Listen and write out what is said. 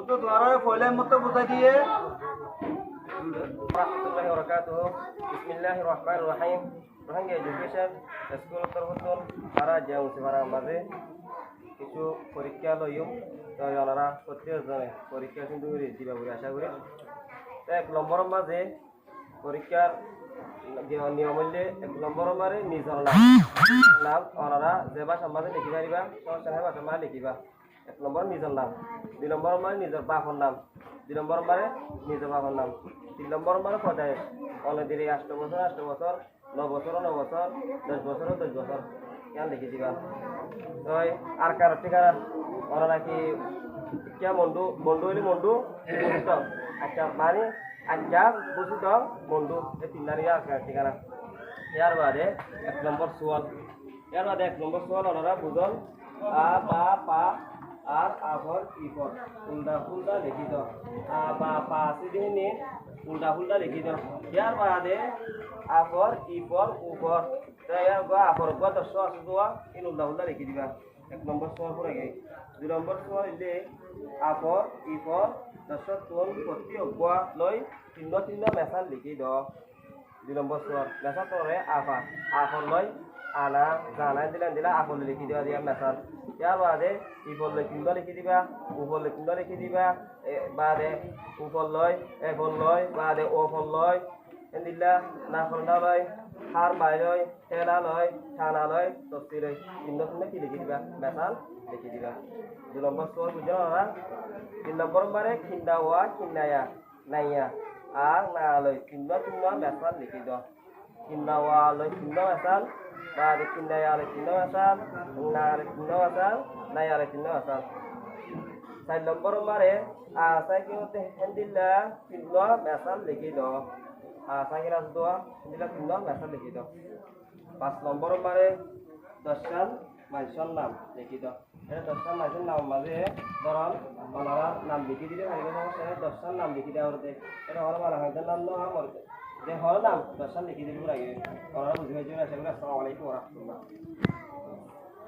তো তোমার পয়লা মতো বুঝাই দিয়ে warahmatullahi wabarakatuh. Bismillahirrahmanirrahim. Rohingya Education School Terhutun para jauh sebarang maze কিছু পরীক্ষা লইম তো ওনারা প্রত্যেকজনে পরীক্ষা কিন্তু দিবা বলে আশা করি। এক নম্বরের মাঝে পরীক্ষার নিয়ম হইলে এক নম্বরের মারে নিজের নাম ওনারা যে ভাষার মাঝে লিখি পারিবা সমস্যা ভাষার মাঝে লিখিবা। এক নম্বর নিজের নাম, দুই নম্বর মারে নিজের বাপর নাম, দুই নম্বর মারে নিজের বাপর নাম, তিন নম্বর মারে পদায় অনেক 8 বছর 9 বছর 10 বছর 10 বছর কেন লিখি দিবা। তো আর কার ঠিকানা ওনারা কি কে মন্ডু হইলে মন্ডু বুঝিত আচ্ছা মানে আচ্ছা বুঝিত মন্ডু এই তিনটারই আর কার ঠিকানা। ইয়ার বাদে এক নম্বর সোয়াল ওনারা বুঝল আ বা পা আর আফর ইফর উল্টা লিখিত আ বা পা আছে দিনে উল্টা লিখিত। ইয়ার বাদে আফর ইফর উপর তাইয়ার গা আফর গা 10 আছে দোয়া ইন উল্টা লিখি দিবা। এক নম্বর সোয়াল পড়ে গে। দুই নম্বর সোয়াল ইলে আফর ইফর 10 তোল প্রতি অগা লই তিন মেসাল লিখি দ। দুই নম্বর সোয়াল মেসা তোরে আফর লই আনা জানা দিলা আফর লিখি দেওয়া দিয়া মেসাল। ইয়ার বাদে ইফর লই তিন লিখি দিবা, উপর লই তিন লিখি দিবা, বাদে উপর লই এফর লই বাদে ওফর লই এন্দিলা না ফলনা লই হার বাই লই ঠেলা লই থানা লই তস্তি লই তিন কি লিখি দিবা মেসাল লিখি দিবা। দুই নম্বর সোয়াল বুঝো না। তিন নম্বর বারে খিন্দা ওয়া খিন্নায়া নাইয়া আর না লই তিন মেসাল লিখি দাও। খিন্দা ওয়া লই তিন মেসাল বাদে খিন্নায়া লই তিন মেসাল না লই তিন মেসাল নাইয়া লই তিন মেসাল। 4 নম্বর বারে আসাই কি হতে হেন্দিলা তিন মেসাল লিখি দাও। আসাইরা দোয়া হেন্দিলা তিন মেসাল লিখি দাও। 5 নম্বর বারে 10 মানুষের নাম লিখি দাও। 10 মানুষের নাম মাঝে ধরন ওনারা নাম লিখি দিলে ভাইবে সমস্যা 10 নাম লিখি দেওয়া হতে এটা হল মালাহাদের নাম নয় মরতে যে হল নাম 10 লিখি দিলে আগে ওনারা বুঝে আসসালামু আলাইকুম ওয়া রাহমাতুল্লাহ।